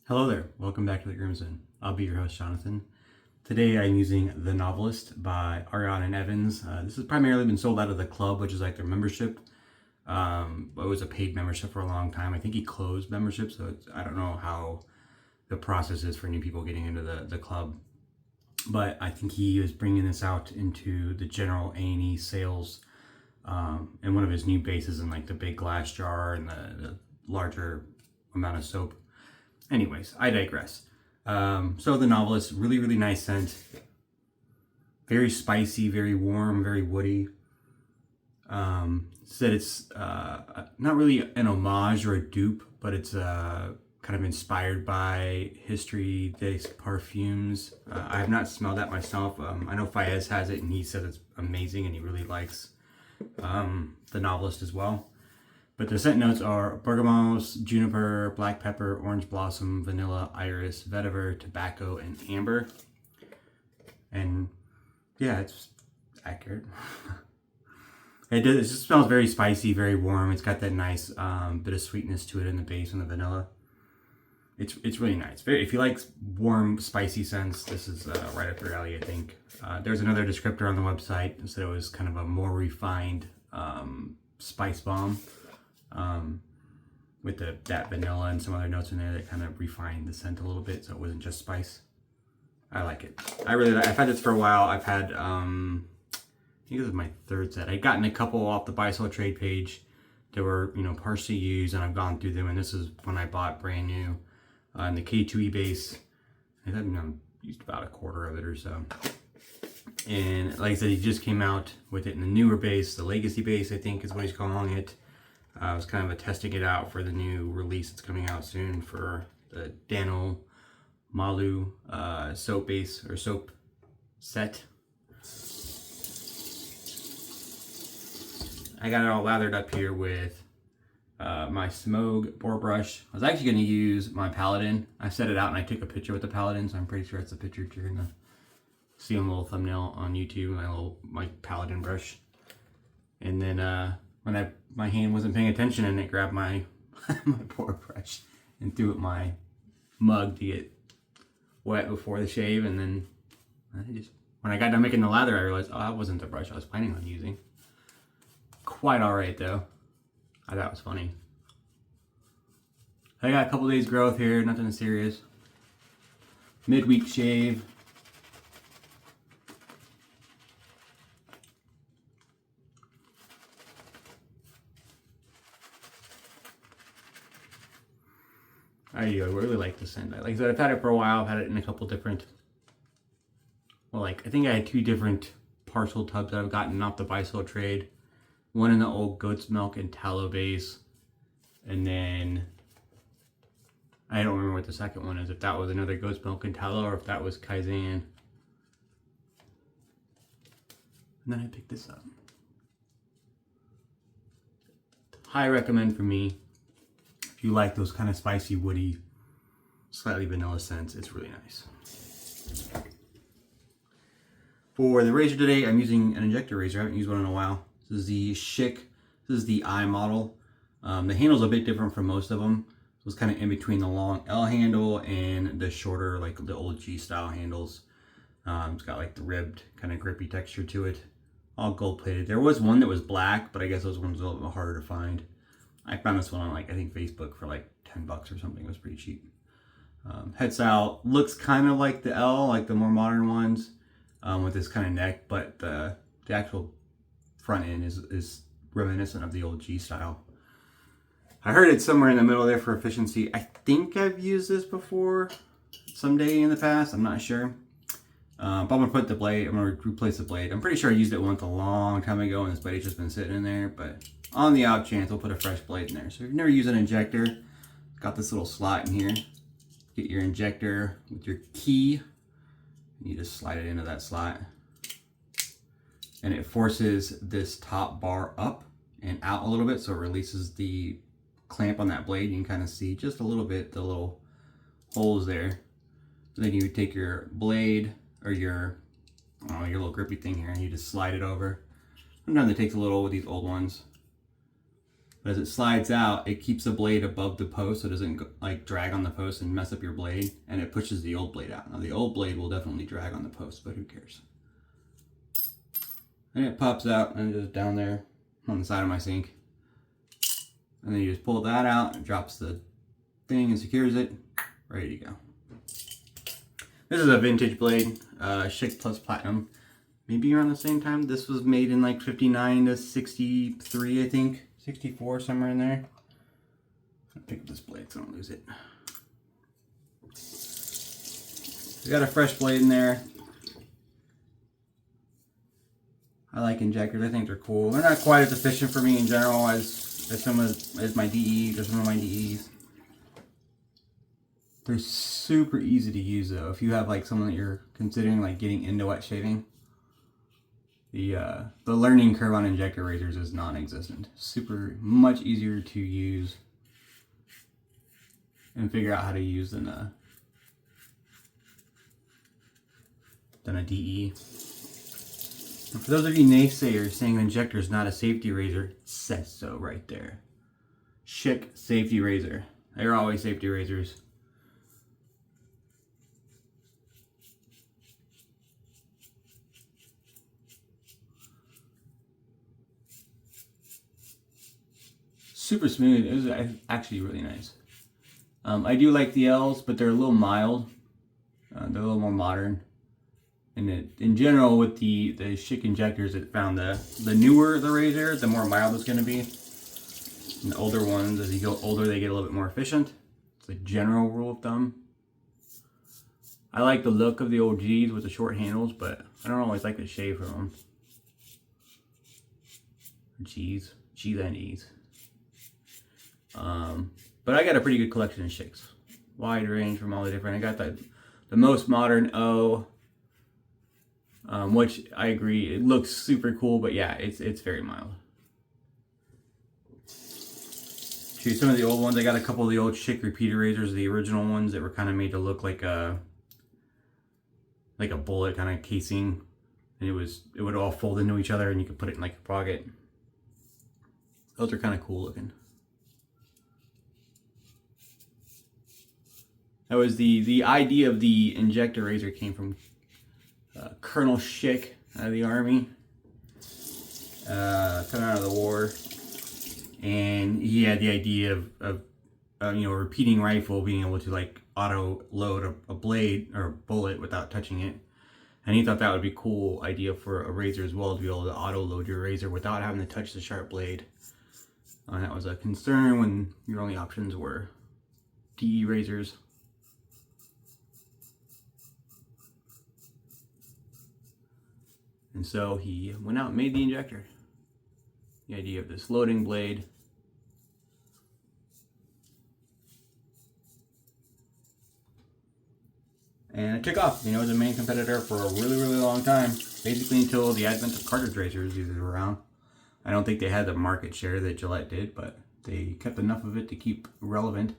Hello there, welcome back to the Groom's Inn. I'll be your host, Jonathan. Today I'm using The Novelist by Ariana and Evans. This has primarily been sold out of the club, which is like their membership. It was a paid membership for a long time. I think he closed membership, so I don't know how the process is for new people getting into the club. But I think he is bringing this out into the general A&E sales, and one of his new bases in like the big glass jar and the larger amount of soap. Anyways, I digress. So The Novelist, really, really nice scent. Very spicy, very warm, very woody. Said it's not really an homage or a dupe, but it's kind of inspired by History des Parfums. I have not smelled that myself. I know Fayez has it and he says it's amazing and he really likes The Novelist as well. But the scent notes are bergamot, juniper, black pepper, orange blossom, vanilla, iris, vetiver, tobacco, and amber. And yeah, it's accurate. It just smells very spicy, very warm. It's got that nice bit of sweetness to it in the base and the vanilla. It's really nice. If you like warm, spicy scents, this is right up your alley, I think. There's another descriptor on the website that said it was kind of a more refined spice bomb. With that vanilla and some other notes in there that kind of refined the scent a little bit, so it wasn't just spice. I like it. I've had this for a while. I've had I think this is my third set. I'd gotten a couple off the buy sell trade page that were partially used, and I've gone through them, and this is when I bought brand new in the K2E base. I think I've used about a quarter of it or so. And like I said, he just came out with it in the newer base, the Legacy base, I think is what he's calling it. I was kind of testing it out for the new release that's coming out soon for the Dano Malu soap base or soap set. I got it all lathered up here with my Semouge Boar brush. I was actually going to use my Paladin. I set it out and I took a picture with the Paladin, so I'm pretty sure it's the picture you're going to see on the little thumbnail on YouTube, my Paladin brush. And then when my hand wasn't paying attention and it grabbed my my Boar brush and threw it my mug to get wet before the shave, and then when I got done making the lather, I realized, oh, that wasn't the brush I was planning on using. Quite alright though. I thought it was funny. I got a couple days growth here, nothing serious. Midweek shave. I really like the scent. Like I said, I've had it for a while. I've had it in a couple different, I think I had 2 different parcel tubs that I've gotten off the buy-sell trade. One in the old goat's milk and tallow base. And then, I don't remember what the second one is. If that was another goat's milk and tallow or if that was Kaizen. And then I picked this up. High recommend for me. If you like those kind of spicy, woody, slightly vanilla scents, it's really nice. For the razor today, I'm using an injector razor. I haven't used one in a while. This is the Schick. This is the I model. The handle's a bit different from most of them. So it's kind of in between the long L handle and the shorter, like the old G style handles. It's got like the ribbed kind of grippy texture to it. All gold plated. There was one that was black, but I guess those ones are a little bit harder to find. I found this one on I think Facebook for like $10 or something. It was pretty cheap. Head style looks kind of like the L, like the more modern ones, with this kind of neck, but the actual front end is reminiscent of the old G style. I heard it's somewhere in the middle there for efficiency. I think I've used this before someday in the past. I'm not sure. But I'm gonna put the blade. I'm gonna replace the blade. I'm pretty sure I used it once a long time ago, and this blade has just been sitting in there. But on the odd chance, we'll put a fresh blade in there. So if you've never used an injector, it's got this little slot in here. Get your injector with your key. You just slide it into that slot, and it forces this top bar up and out a little bit, so it releases the clamp on that blade. You can kind of see just a little bit the little holes there. So then you would take your blade or your little grippy thing here, and you just slide it over. Sometimes it takes a little with these old ones. But as it slides out, it keeps the blade above the post so it doesn't like drag on the post and mess up your blade, and it pushes the old blade out. Now the old blade will definitely drag on the post, but who cares? And it pops out and just down there on the side of my sink. And then you just pull that out and drops the thing and secures it. Ready to go. This is a vintage blade, Schick Plus Platinum. Maybe around the same time. This was made in like 59 to 63, I think. 64, somewhere in there. I'll pick up this blade so I don't lose it. We got a fresh blade in there. I like injectors. I think they're cool. They're not quite as efficient for me in general as my DEs or some of my DEs. They're super easy to use though. If you have like someone that you're considering like getting into wet shaving, the learning curve on injector razors is non-existent. Super much easier to use and figure out how to use than a DE. And for those of you naysayers saying an injector is not a safety razor, it says so right there. Schick safety razor. They're always safety razors. Super smooth. It was actually really nice. I do like the L's, but they're a little mild. They're a little more modern. And in general, with the Schick injectors, it found the newer the razor, the more mild it's going to be. And the older ones, as you go older, they get a little bit more efficient. It's a general rule of thumb. I like the look of the old G's with the short handles, but I don't always like the shave from them. G's and E's. But I got a pretty good collection of Schicks. Wide range from all the different. I got the most modern O, which I agree, it looks super cool, but yeah, it's very mild. Choose some of the old ones. I got a couple of the old Schick repeater razors, the original ones that were kind of made to look like a bullet kind of casing, and it would all fold into each other, and you could put it in like a pocket. Those are kind of cool looking. That was the idea of the injector razor came from Colonel Schick out of the Army, coming out of the war, and he had the idea of a repeating rifle being able to like auto load a blade or a bullet without touching it, and he thought that would be a cool idea for a razor as well, to be able to auto load your razor without having to touch the sharp blade. And that was a concern when your only options were DE razors. And so he went out and made the injector. The idea of this loading blade. And it took off. It was a main competitor for a really, really long time. Basically until the advent of cartridge razors was around. I don't think they had the market share that Gillette did, but they kept enough of it to keep relevant.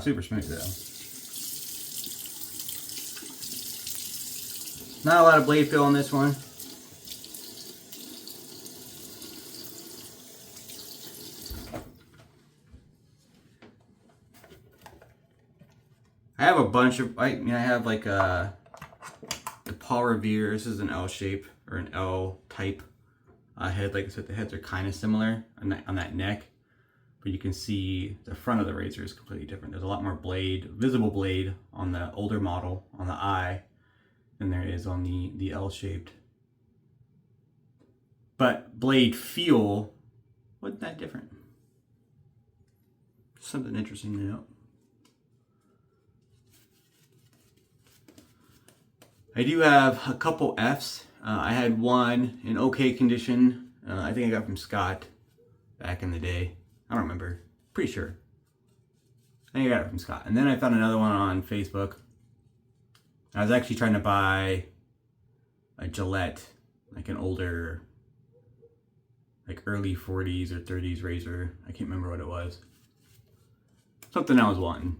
Super smooth though. Not a lot of blade fill on this one. I have a bunch of, I have like the Paul Revere. This is an L shape or an L type head. Like I said, the heads are kind of similar on that neck. But you can see the front of the razor is completely different. There's a lot more visible blade on the older model, on the eye, than there is on the L-shaped. But blade feel wasn't that different. Something interesting to note. I do have a couple Fs. I had one in okay condition. I think I got from Scott back in the day. I don't remember. Pretty sure. I think I got it from Scott. And then I found another one on Facebook. I was actually trying to buy a Gillette, like an older, like early 40s or 30s razor. I can't remember what it was. something I was wanting.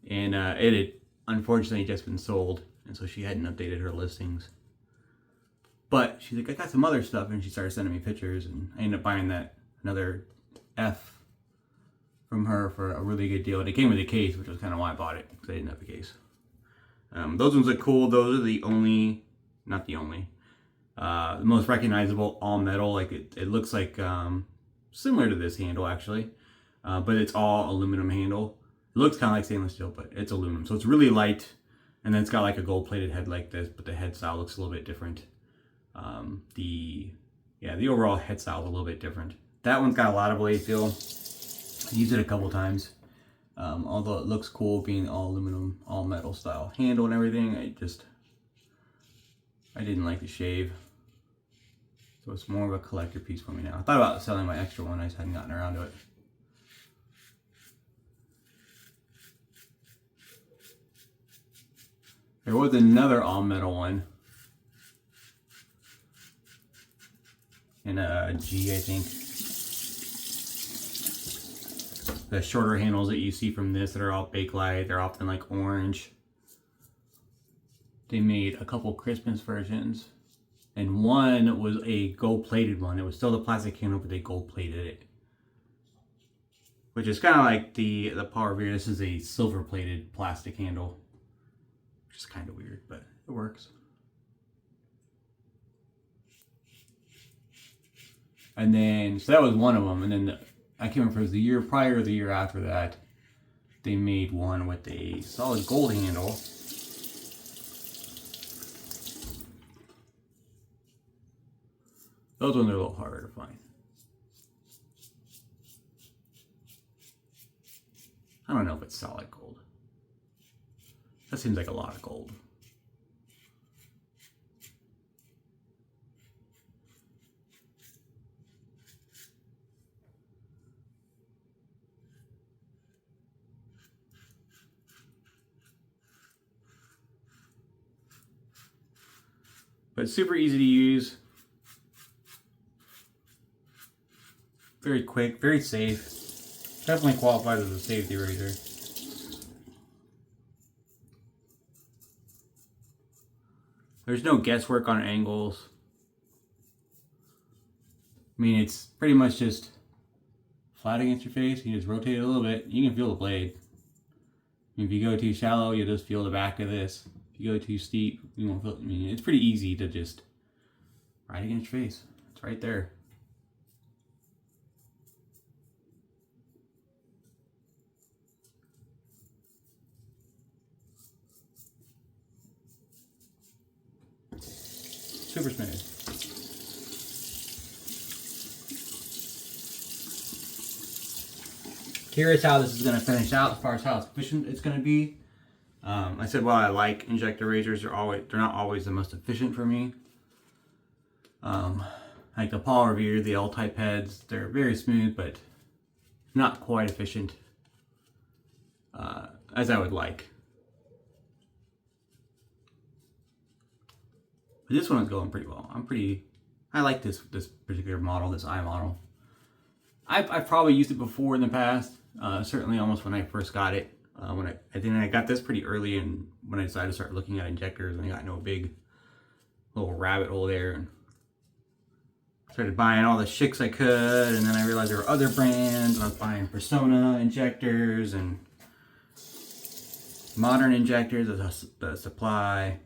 And it had unfortunately just been sold, and so she hadn't updated her listings. But she's like, I got some other stuff, and she started sending me pictures, and I ended up buying that another F from her for a really good deal. And it came with a case, which was kind of why I bought it, because I didn't have a case. Those ones look cool. Those are the only, not the only, the most recognizable all metal. Like it looks like similar to this handle actually, but it's all aluminum handle. It looks kind of like stainless steel, but it's aluminum, so it's really light. And then it's got like a gold plated head like this, but the head style looks a little bit different. The overall head style is a little bit different. That one's got a lot of blade feel. I used it a couple times. Although it looks cool being all aluminum, all metal style handle and everything, I didn't like the shave. So it's more of a collector piece for me now. I thought about selling my extra one, I just hadn't gotten around to it. There was another all metal one. In a G, I think. The shorter handles that you see from this that are all bakelite, they're often like orange. They made a couple Christmas versions, and one was a gold plated one. It was still the plastic handle, but they gold plated it, which is kind of like the Power Rear. This is a silver plated plastic handle, which is kind of weird, but it works. And then, so that was one of them, and then I can't remember if it was the year prior or the year after that, they made one with a solid gold handle. Those ones are a little harder to find. I don't know if it's solid gold. That seems like a lot of gold. But super easy to use. Very quick, very safe. Definitely qualifies as a safety razor. There's no guesswork on angles. I mean, it's pretty much just flat against your face. You just rotate it a little bit. You can feel the blade. If you go too shallow, you'll just feel the back of this. If you go too steep, you won't feel it. I mean, it's pretty easy to just right against your face. It's right there. Super smooth. Curious how this is going to finish out as far as how efficient it's going to be. I said, well, I like injector razors. They're not always the most efficient for me. Like the Power Rear, the L-type heads, they're very smooth, but not quite efficient as I would like. But this one is going pretty well. I like this particular model, this I model. I've probably used it before in the past. Certainly almost when I first got it. I think I got this pretty early, and when I decided to start looking at injectors, and I got into a big little rabbit hole there, and started buying all the Schicks I could, and then I realized there were other brands. I was buying Persona injectors and modern injectors as a supply.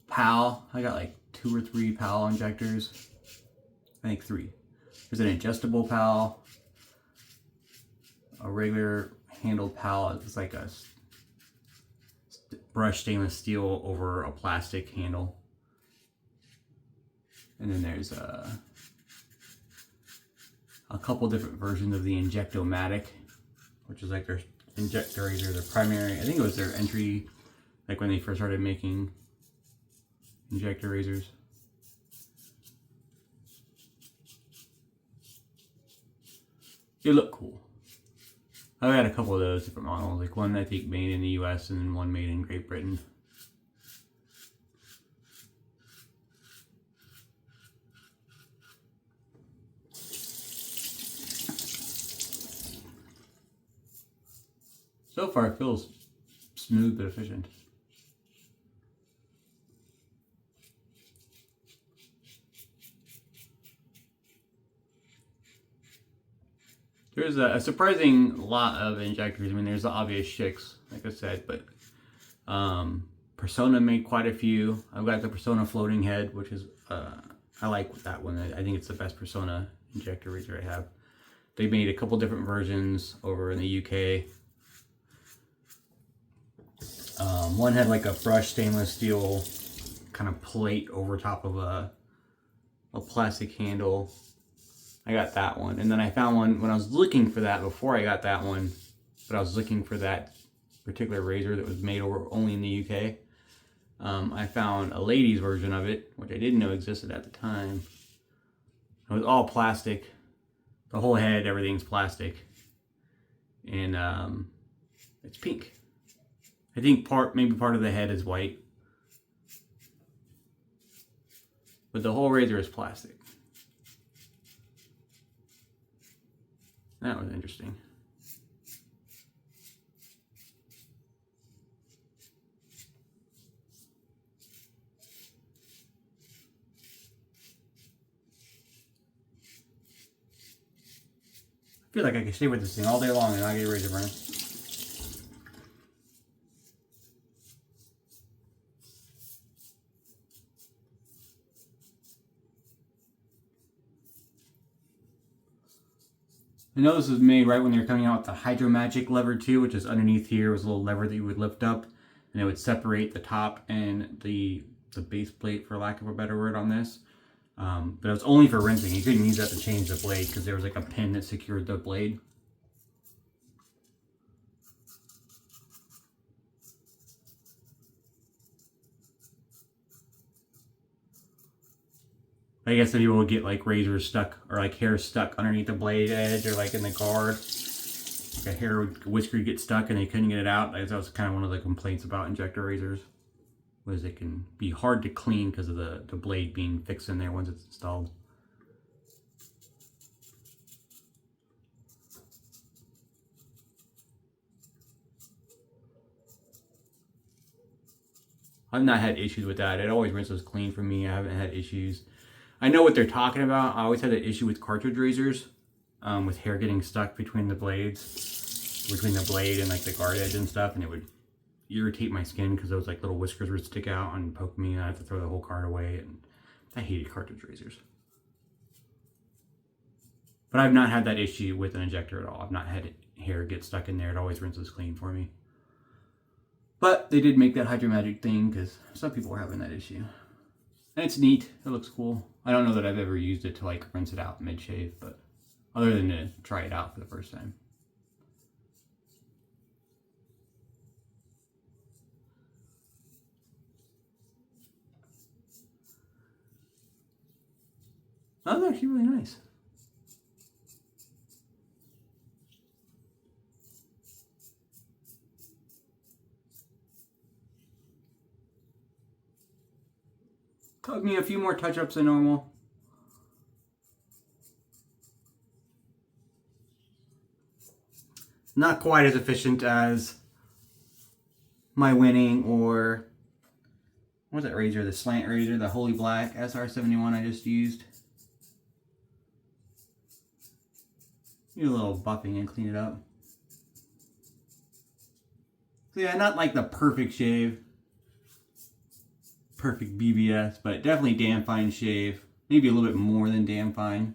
PAL, I got like 2 or 3 PAL injectors. I think 3. There's an adjustable PAL, a regular handled PAL. It's like a brushed stainless steel over a plastic handle. And then there's a couple different versions of the Injectomatic, which is like their injector razor, their primary. I think it was their entry, like when they first started making injector razors. They look cool. I've had a couple of those different models, like one I think made in the US and then one made in Great Britain. So far it feels smooth but efficient. There's a surprising lot of injectors. I mean, there's the obvious Schicks, like I said, but Persona made quite a few. I've got the Persona floating head, which is, I like that one. I think it's the best Persona injector razor I have. They made a couple different versions over in the UK. One had like a brushed stainless steel kind of plate over top of a plastic handle. I got that one. And then I found one when I was looking for that before I got that one, but I was looking for that particular razor that was made over only in the UK. I found a ladies version of it, which I didn't know existed at the time. It was all plastic. The whole head, everything's plastic. And it's pink. I think maybe part of the head is white. But the whole razor is plastic. That was interesting. I feel like I could stay with this thing all day long and not get razor burn. I know this was made right when they were coming out with the Hydro Magic lever too, which is underneath here. It was a little lever that you would lift up and it would separate the top and the base plate, for lack of a better word, on this. But it was only for rinsing. You couldn't use that to change the blade because there was like a pin that secured the blade. I guess some people would get like razors stuck or like hair stuck underneath the blade edge or like in the guard. Like a whisker would get stuck and they couldn't get it out. That was kind of one of the complaints about injector razors, was it can be hard to clean because of the blade being fixed in there once it's installed. I've not had issues with that. It always rinses clean for me. I haven't had issues. I know what they're talking about. I always had an issue with cartridge razors, with hair getting stuck between the blades, between the blade and like the guard edge and stuff, and it would irritate my skin because those like little whiskers would stick out and poke me, and I have to throw the whole card away. And I hated cartridge razors. But I've not had that issue with an injector at all. I've not had hair get stuck in there. It always rinses clean for me. But they did make that Hydro Magic thing because some people were having that issue. And it's neat. It looks cool. I don't know that I've ever used it to like rinse it out mid-shave, but other than to try it out for the first time. That was actually really nice. Took me a few more touch-ups than normal. Not quite as efficient as my Winning or what was that razor? The slant razor, the Holy Black SR71 I just used. Do a little buffing and clean it up. So yeah, not like the perfect shave. Perfect BBS, but definitely damn fine shave. Maybe a little bit more than damn fine.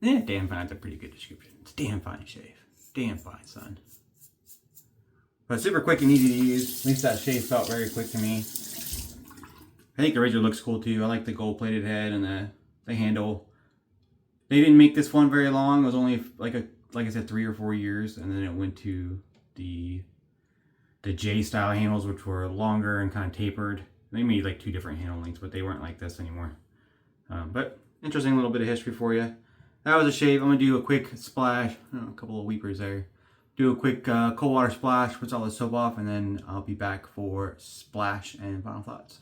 Yeah, damn fine, that's a pretty good description. It's damn fine shave. Damn fine, son. But super quick and easy to use. At least that shave felt very quick to me. I think the razor looks cool too. I like the gold plated head and the handle. They didn't make this one very long. It was only like I said, 3 or 4 years, and then it went to the J style handles, which were longer and kind of tapered. They made like 2 different handle lengths, but they weren't like this anymore. But interesting little bit of history for you. That was a shave. I'm gonna do a quick splash. A couple of weepers there. Do a quick cold water splash, puts all the soap off, and then I'll be back for splash and final thoughts.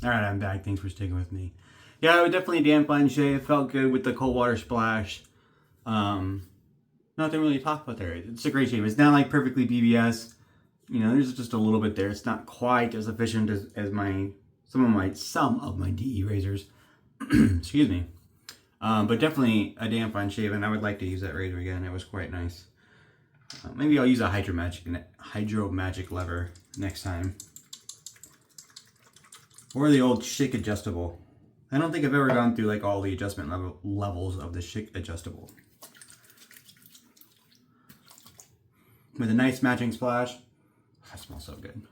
All right, I'm back. Thanks for sticking with me. Yeah, it was definitely a damn fine shave. Felt good with the cold water splash. nothing really to talk about there. It's a great shave. It's not like perfectly BBS. You know, there's just a little bit there. It's not quite as efficient as some of my DE razors. Excuse me. But definitely a damn fine shave, and I would like to use that razor again. It was quite nice. Maybe I'll use a Hydro Magic lever next time. Or the old Schick adjustable. I don't think I've ever gone through like all the adjustment levels of the Schick adjustable. With a nice matching splash. That smells so good.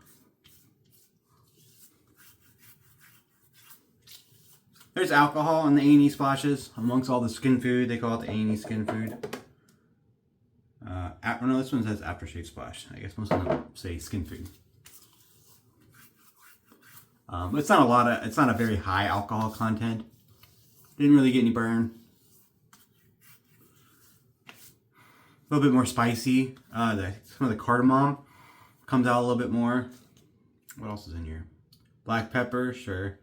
There's alcohol in the A&E splashes amongst all the skin food. They call it the A&E skin food. No, this one says aftershave splash. I guess most of them say skin food. But it's not a very high alcohol content. Didn't really get any burn. A little bit more spicy. Some of the cardamom comes out a little bit more. What else is in here? Black pepper, sure.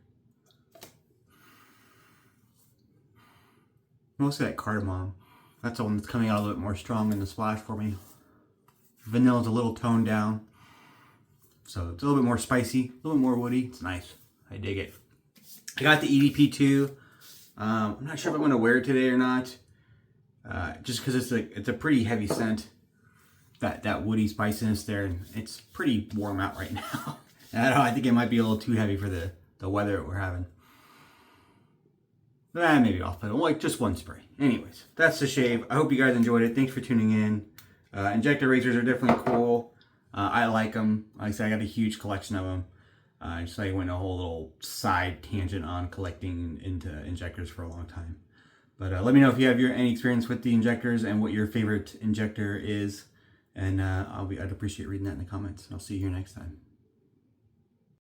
Most of that cardamom. That's the one that's coming out a little bit more strong in the splash for me. Vanilla's a little toned down. So it's a little bit more spicy, a little bit more woody. It's nice. I dig it. I got the EDP2. I'm not sure if I'm going to wear it today or not. Just because it's a pretty heavy scent. That woody spiciness there. And it's pretty warm out right now. And I think it might be a little too heavy for the weather that we're having. Maybe I'll put like just one spray. Anyways, that's the shave. I hope you guys enjoyed it. Thanks for tuning in. Injector razors are definitely cool. I like them. Like I said, I got a huge collection of them. Just like went a whole little side tangent on collecting into injectors for a long time. But let me know if you have any experience with the injectors and what your favorite injector is. And I'd appreciate reading that in the comments. I'll see you here next time.